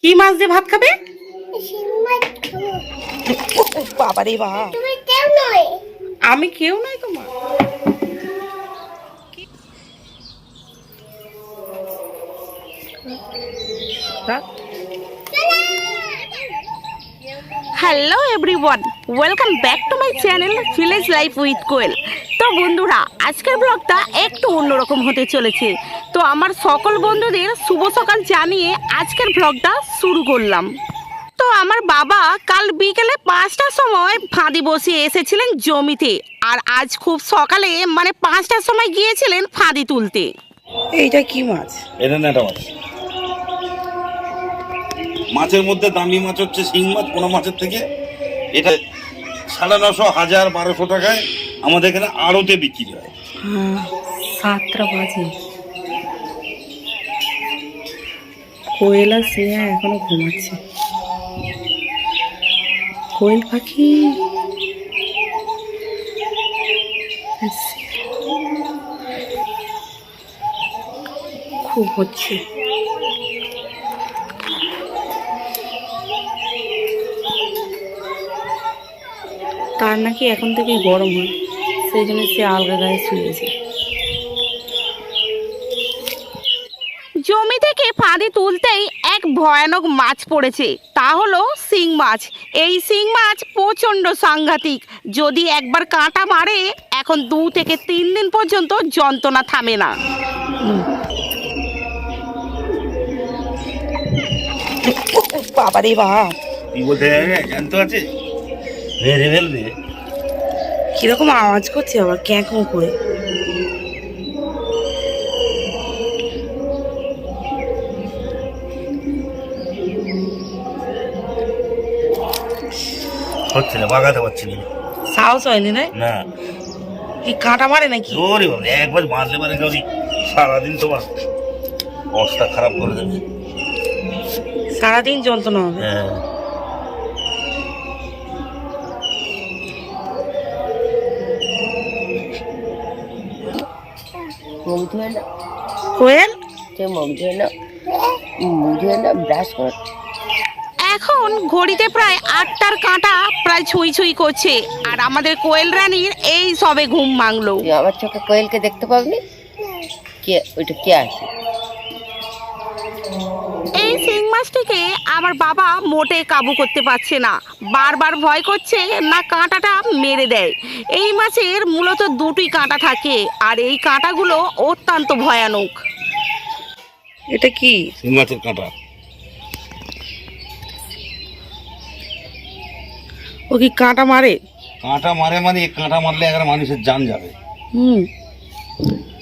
কি মাছ দিয়ে ভাত খাবে? শিং মাছ খাবো। বাবা রে বাবা, তুমি কেউ নয়। আমি কেউ নাই তোমার। Hello everyone, welcome back to my channel village life with Koel. তো বন্ধুরা, আজকের ব্লগটা একটু অন্যরকম হতে চলেছে। তো আমার সকল বন্ধুদের শুভ সকাল জানিয়ে আজকের ব্লগটা শুরু করলাম। তো আমার বাবা কাল বিকেলে 5টার সময় ফাঁদি বসিয়ে এসেছিলেন জমিতে, আর আজ খুব সকালে মানে 5টার সময় গিয়েছিলেন ফাঁদি তুলতে। এইটা কি মাছ? এটা নেটা মাছ। মাছের মধ্যে দামি মাছ হচ্ছে শিং মাছ পোনা মাছের থেকে। এটা 950, 1000, 1200 টাকায় আমাদের এখানে আড়তে বিক্রি হয়। 7টা বাজে। কোয়েল আর শ্রেয়া এখনো ঘুমাচ্ছে। কোয়েল পাখি খুব হচ্ছে। তার নাকি এখন থেকেই গরম হয়, সেই জন্য সে আলগা গায়ে শুয়েছে। জমি থেকে ফাঁদি তুলতেই এক ভয়ানক মাছ পড়েছে, তা হলো শিং মাছ। এই শিং মাছ প্রচণ্ড সাংঘাতিক। যদি একবার কাঁটা মারে, এখন 2 থেকে 3 দিন পর্যন্ত যন্ত্রণা থামে না। বাবা রে বাবা, কি বলতে জানতো আছে মেরে ফেলবে। কিরকম আওয়াজ করছে আবার ক্যাঁকো করে। হচ্ছে না, বাগাতে পারছি না। সাহস হয়নি না? না কি কাঁটা মারে নাকি? জোরে বলে একবার মারলে পারে কাউরি সারাদিন তোমার অবস্থা খারাপ করে দেবে। সারাদিন যন্ত্রণা হবে। হ্যাঁ, মুখ ধুয়ে না, কোয়েল মুখ ধুয়ে না, মুখ ধুয়ে না, ব্রাশ করে। এখন ঘড়িতে প্রায় 8টার কাঁটা প্রায় ছুঁই ছুঁই করছে, আর আমাদের কোয়েল রানীর এই সবে ঘুম ভাঙলো। তুই আমার চোখে কোয়েলকে দেখতে পাবনি? কে ওইটা? কে আছে? এই শিং মাছটিকে আমার বাবা মোটে কাবু করতে পারছে না, বারবার ভয় করছে না কাঁটাটা মেরে দেয়। এই মাছের মূলত 2টি কাঁটা থাকে, আর এই কাঁটাগুলো অত্যন্ত ভয়ানক। এটা কি? শিং মাছের কাঁটা। ও কি কাঁটা মারে? কাঁটা মারে মানে এই কাঁটা মারলে একটা মানুষের জান যাবে।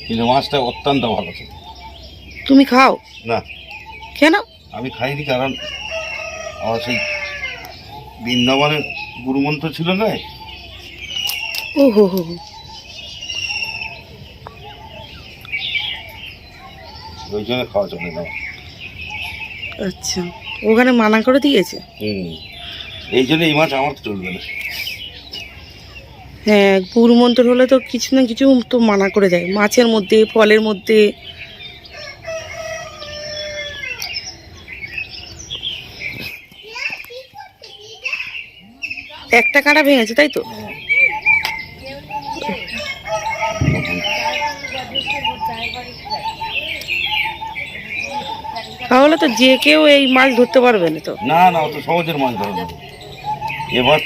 কিন্তু মাছটা অত্যন্ত ভালো ছিল। তুমি খাও না, কেন? আমি খাইনি, কারণ আমার সেই বৃন্দাবনের গুরুমন্ত্র ছিল না, ও হো হো। ওই জন্য খাওয়া চলে না। আচ্ছা, ওখানে মানা করে দিয়েছে। এই জন্য এই মাছ আমার চলবে না। হ্যাঁ, গুরুমন্ত্র হলে তো কিছু না কিছু তো মানা করে দেয়, মাছের মধ্যে, ফলের মধ্যে। একটা কাঁটা ভেঙেছে, তাই তো? তাহলে তো যে কেউ এই মাছ ধরতে পারবে না তো? না না, অত সহজের মাছ ধরে না। এবার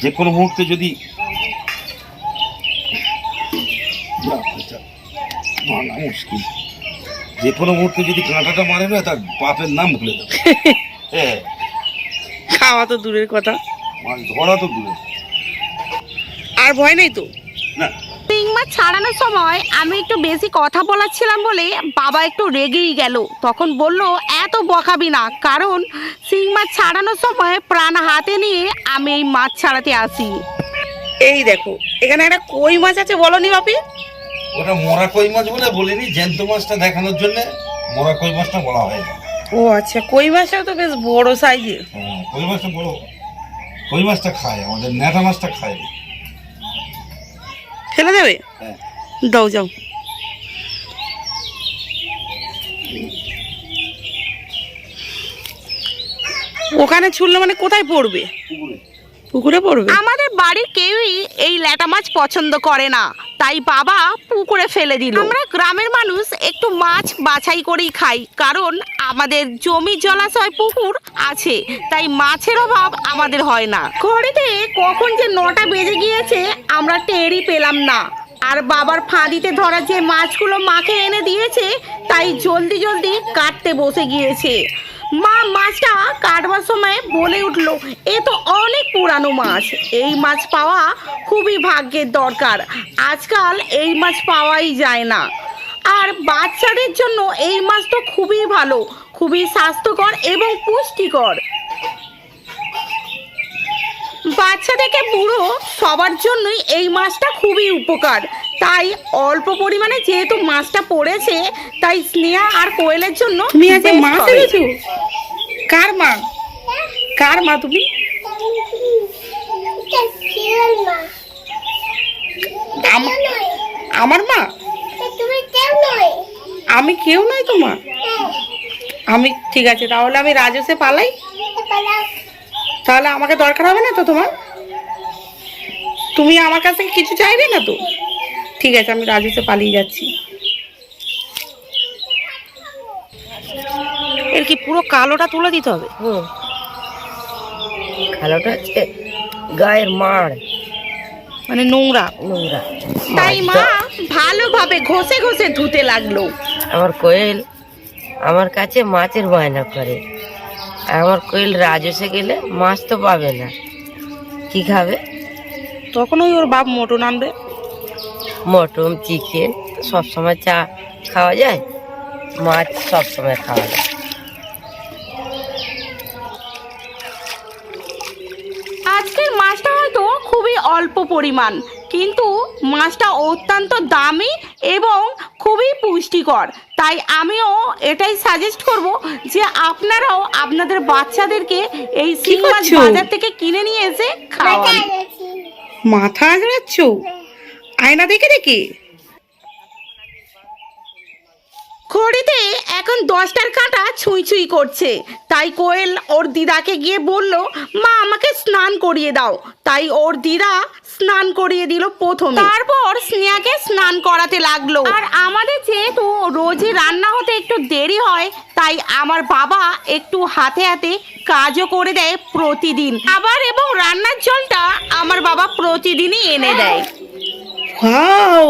যে কোনো মুহূর্তে যদি ভাঙা মুশকিল, যে কোনো মুহূর্তে যদি কাঁটাটা মারে না, তার বাপের নাম ভুলে যাবে। হ্যাঁ, খাওয়া তো দূরের কথা, মাছ ধরা তো দূরে। আর ভয় নেই তো? না, শিং মাছ ছাড়ানোর সময় আমি একটু বেশি কথা বলাচ্ছিলাম বলে বাবা একটু রেগেই গেল। তখন বলল, এত বকাবি না, কারণ শিং মাছ ছাড়ানোর সময় প্রাণ হাতে নিয়ে আমি এই মাছ ছাড়াতে আসি। এই দেখো, এখানে একটা কই মাছ আছে, বলনি বাপি? ওটা মরা কই মাছ বলে বলিনি, জ্যান্ত মাছটা দেখানোর জন্য মরা কই মাছটা বলা হয় না। ও আচ্ছা, কই মাছটাও তো বেশ বড় সাইজের। হ্যাঁ, কই মাছটা বড়। কই মাছটা খায়, আমাদের ন্যাটা মাছটা খায়। ফেলে দেবে? হ্যাঁ, দাও, যাও। ওখানে ছুললে মানে কোথায় পড়বে? পুকুরে পড়বে। আমাদের বাড়ির কেউই এই ল্যাটা মাছ পছন্দ করে না, তাই বাবা পুকুরে ফেলে দিল। আমরা গ্রামের মানুষ একটু মাছ বাছাই করেই খাই, কারণ আমাদের জমি জলাশয় পুকুর আছে, তাই মাছের অভাব আমাদের হয় না। ঘড়িতে কখন যে 9টা বেজে গিয়েছে আমরা টেরই পেলাম না। আর বাবার ফাঁদিতে ধরা যে মাছগুলো মাকে এনে দিয়েছে, তাই জলদি জলদি কাটতে বসে গিয়েছে। মা মাছটা কাটবার সময় বলে উঠলো, এ তো অনেক পুরানো মাছ, এই মাছ পাওয়া খুবই ভাগ্যের দরকার, আজকাল এই মাছ পাওয়াই যায় না। আর বাচ্চাদের জন্য এই মাছ তো খুবই ভালো, খুবই স্বাস্থ্যকর এবং পুষ্টিকর। বাচ্চা থেকে বুড়ো সবার জন্যই এই মাছটা খুবই উপকার, তাই অল্প পরিমাণে যেহেতু মাছটা পড়েছে, তাই স্নেহা আর কোয়েলের জন্য তুমি আজকে মাছ এনেছো? কার মা? কার মা তুমি? আমার মা? আমি কেউ নয় তোমার? আমি ঠিক আছে, তাহলে আমি রাজসে পালাই। তাহলে আমাকে দরকার হবে না তো তোমার? তুমি আমার কাছ থেকে কিছু চাইবে না তো? ঠিক আছে, আমি রাজুতে পালিয়ে যাচ্ছি। এর কি পুরো কালোটা তুলে দিতে হবে? কালোটা হচ্ছে গায়ের মাড়, মানে নোংরা নোংরা। তাই মা ভালোভাবে ঘষে ঘষে ধুতে লাগলো। আমার কোয়েল আমার কাছে মাছের বায়না করে, আর আমার কোয়েল রাজসে গেলে মাছ তো পাবে না, কি খাবে? তখন ওর বাপ মটন আনবে। মটন চিকেন সবসময় চা খাওয়া যায়, মাছ সবসময় খাওয়া যায়। আজকের মাছটা হয়তো খুবই অল্প পরিমাণ, কিন্তু মাছটা অত্যন্ত দামি এবং খুবই পুষ্টিকর, তাই আমিও এটাই সাজেস্ট করব যে আপনারাও আপনাদের বাচ্চাদেরকে এই শিং মাছ বাজার থেকে কিনে নিয়ে এসে খাওয়ান। মাথা আজড়াচ্ছ আয়না দেখে দেখে? ঘড়িতে এখন 10টার কাঁটা ছুঁই ছুঁই করছে, তাই কোয়েল ওর দিদাকে গিয়ে বলল, মা আমাকে স্নান করিয়ে দাও। তাই ওর দিদা স্নান করিয়ে দিল প্রথমে, তারপর স্নেহাকে স্নান করাতে লাগলো। আর আমাদের যেহেতু রোজই রান্না হতে একটু দেরি হয়, তাই আমার বাবা একটু হাতে হাতে কাজও করে দেয় প্রতিদিন। আবার এবং রান্নার জলটা আমার বাবা প্রতিদিনই এনে দেয়। ওয়াও,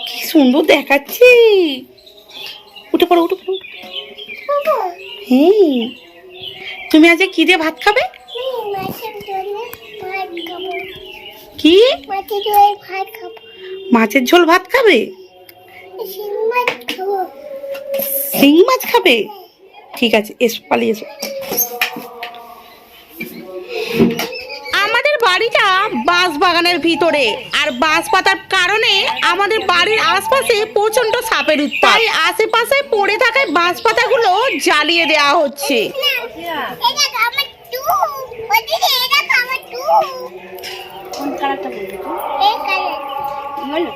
কি সুন্দর দেখাচ্ছে। উঠে পড়ো, উঠে পড়ো। হ্যাঁ, তুমি আজকে কি দিয়ে ভাত খাবে? কি? মাছের ঝোল ভাত খাবে? শিং মাছ খাবে? ঠিক আছে, এসো, পালিয়ে এসো। আমাদের বাড়িটা বাঁশ বাগানের ভিতরে, আর বাঁশ পাতার কারণে আমাদের বাড়ির আশপাশে প্রচন্ড সাপের উৎপাত, তাই আশেপাশে পড়ে থাকা বাঁশ পাতাগুলো জ্বালিয়ে দেওয়া হচ্ছে।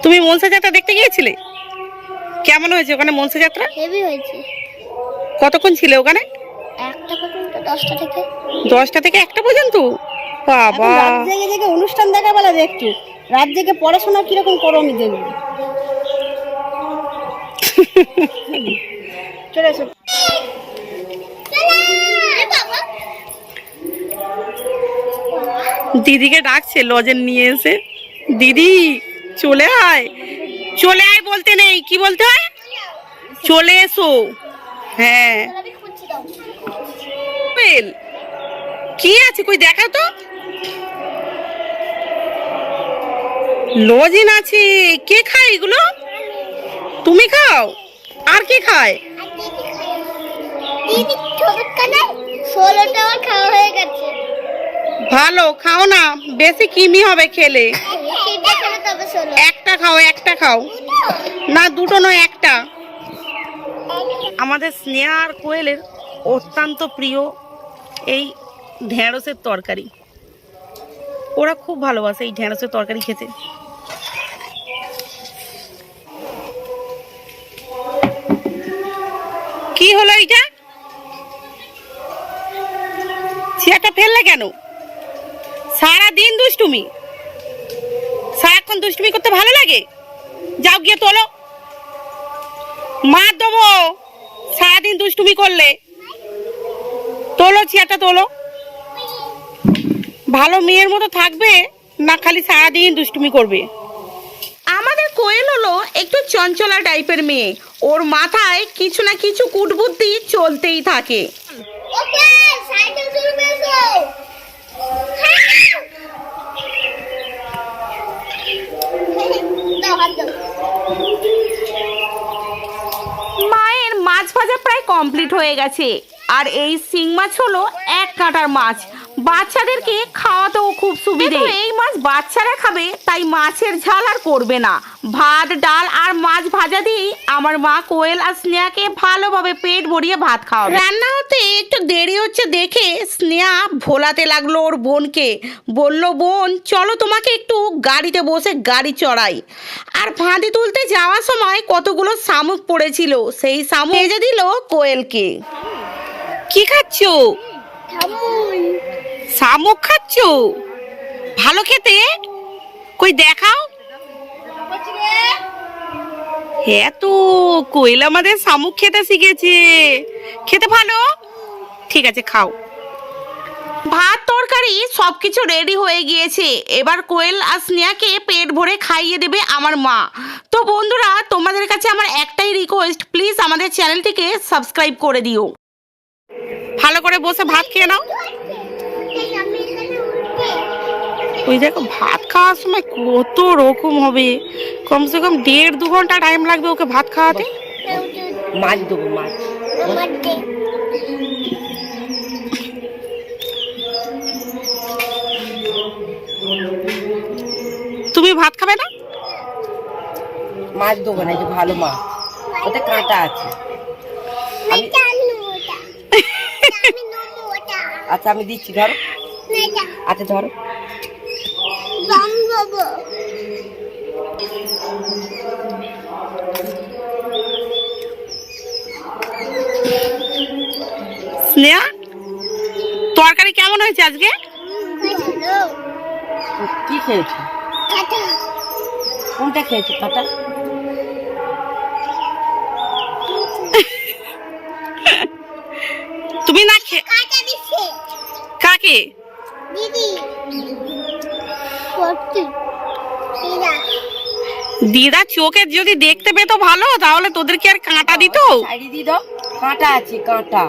তুমি মনসা যাত্রা দেখতে গিয়েছিলে? কেমন হয়েছে ওখানে মনসা যাত্রা? হেভি হয়েছে। কতক্ষণ ছিল ওখানে? 1টা পর্যন্ত, 10টা থেকে। 10টা থেকে 1টা পর্যন্ত? বাবা, রাত জেগে জেগে অনুষ্ঠান দেখা বেলা দেখছো, রাত জেগে পড়াশোনা কিরকম করো আমি দেখবো। চলে এসো। দিদিকে ডাকছে লজেন নিয়ে এসে। দিদি চলে আয়, চলে আয় বলতে নেই, কি বলতে হয়? চলে এসো। হ্যাঁ, কি আছে কই দেখাও তো। লজেন আছে, কে খায় এগুলো? তুমি খাও? আর কে খায়? দিদি ছোট কানে 16টা আমার খাওয়া হয়ে গেছে। ভালো, খাও না, বেশি কিমি হবে খেলে। সেটা খেলে তবে 16। একটা খাও, একটা খাও। না, দুটো নয়, একটা। আমাদের স্নেহা আর কোয়েলের অত্যন্ত প্রিয় এই ঢেঁড়সের তরকারি। ওরা খুব ভালোবাসে এই ঢেঁড়সের তরকারি খেতে। কি হলো এইটা? চেয়ারটা ফেললে কেন? সারাদিন দুষ্টুমি, সারাক্ষণ দুষ্টুমি করতে ভালো লাগে? যাও গিয়ে তোলো, মার দেবো সারাদিন দুষ্টুমি করলে। তোলো চেয়ারটা তোলো। ভালো মেয়ের মতো থাকবে না খালি সারাদিন দুষ্টুমি করবে? আমাদের কোয়েল হলো একটু চঞ্চলা টাইপের মেয়ে, ওর মাথায় কিছু না কিছু কুটবুদ্ধি চলতেই থাকে। ওকে সাইকেল শুরু করেছো। দাও হাত দাও। মায়ের মাছ ভাজা প্রায় কমপ্লিট হয়ে গেছে, আর এই শিং মাছ হলো 1 কাঁটার মাছ। বাচ্চাদেরকে খাওয়াতেও খুব সুবিধে। এই মাছ বাচ্চারা খাবে, তাই মাছের ঝাল আর করবে না। ভাত, ডাল আর মাছ ভাজা দিয়েই আমার মা কোয়েল আর স্নেহাকে ভালোভাবে পেট ভরিয়ে ভাত খাওয়াবে। রান্না হতে একটু দেরি হচ্ছে দেখে স্নেহা ভোলাতে লাগলো ওর বোনকে। বলল, বোন চলো তোমাকে একটু গাড়িতে বসে গাড়ি চড়াই। আর ভাঁদে তুলতে যাওয়ার সময় কতগুলো শামুক পড়েছিল, সেই শামুক ভেজে দিল কোয়েলকে। কি খাচ্ছ? থামুন। শামুক খাচ্ছ? ভালো খেতে, কই দেখাও। হ্যাঁ তো কোয়েল আমাদের শামুক খেতে শিখেছে, খেতে ভালো। ঠিক আছে খাও। ভাত তরকারি সবকিছু রেডি হয়ে গিয়েছে, এবার কোয়েল আর স্নেহাকে পেট ভরে খাইয়ে দেবে আমার মা। তো বন্ধুরা, তোমাদের কাছে আমার একটাই রিকোয়েস্ট, প্লিজ আমাদের চ্যানেলটিকে সাবস্ক্রাইব করে দিও। ভালো করে বসে ভাত খেয়ে নাও। এই আমি এখানে উঠবে। ওই দেখো ভাত খাওয়ার সময় কত রকম হবে, কমসে কম 1.5-2 ঘন্টা টাইম লাগবে ওকে ভাত খাওয়াতে। মাছ দেবো, মাছ। আমার দে। তুমি ভাত খাবে না? মাছ দেবো না, এই যে ভালো মাছ, ওতে কাঁটা আছে। আমি জানি ওটা। আমি নমো ওটা। আচ্ছা আমি দিচ্ছি, ধরো। না এটা আচ্ছা ধরো। বাম বাবা। স্নেহা, তরকারি কেমন হয়েছে আজকে? হ্যালো কি খেয়েছো? কাটা। কোনটা খেয়েছো কাঁটা? তুমি না কাটা দিছে কাকে? দিদি। সত্যি দিদা। দিদা চোখে যদি দেখতে পেতো ভালো, তাহলে তোদের কি আর কাঁটা দিত? সাইডে দিয়ে দাও, কাঁটা আছে কাঁটা।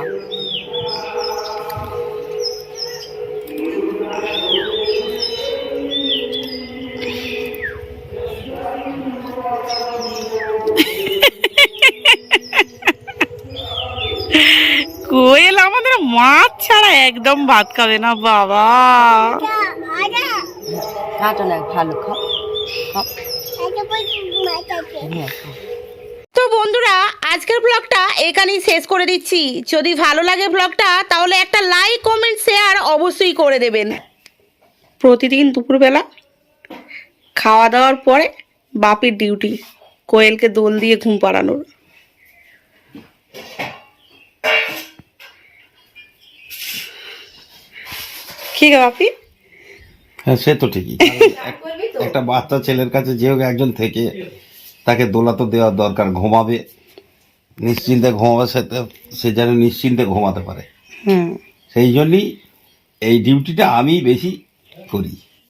কোয়েল আমাদের মাছ ছাড়া একদম ভাত খাবে না বাবা। আদা। কাঁটা না, ভালো খাও খাও। এটা বলছি মাথাতে। হ্যাঁ, খাও। তো বন্ধুরা, আজকের ব্লগটা এখানেই শেষ করে দিচ্ছি। যদি ভালো লাগে ব্লগটা, তাহলে একটা লাইক, কমেন্ট, শেয়ার অবশ্যই করে দেবেন। প্রতিদিন দুপুরবেলা খাওয়া দাওয়ার পরে বাপির ডিউটি কোয়েলকে দোল দিয়ে ঘুম পাড়ানোর। ঠিক আছে বাপি? হ্যাঁ সে তো ঠিকই, একটা বাচ্চা ছেলের কাছে যে হোক একজন থেকে তাকে দোলা তো দেওয়ার দরকার। ঘুমাবে নিশ্চিন্তে, ঘুমাবে, সে যেন নিশ্চিন্তে ঘুমাতে পারে। হুম। সেই জন্যই এই ডিউটিটা আমি বেশি করি।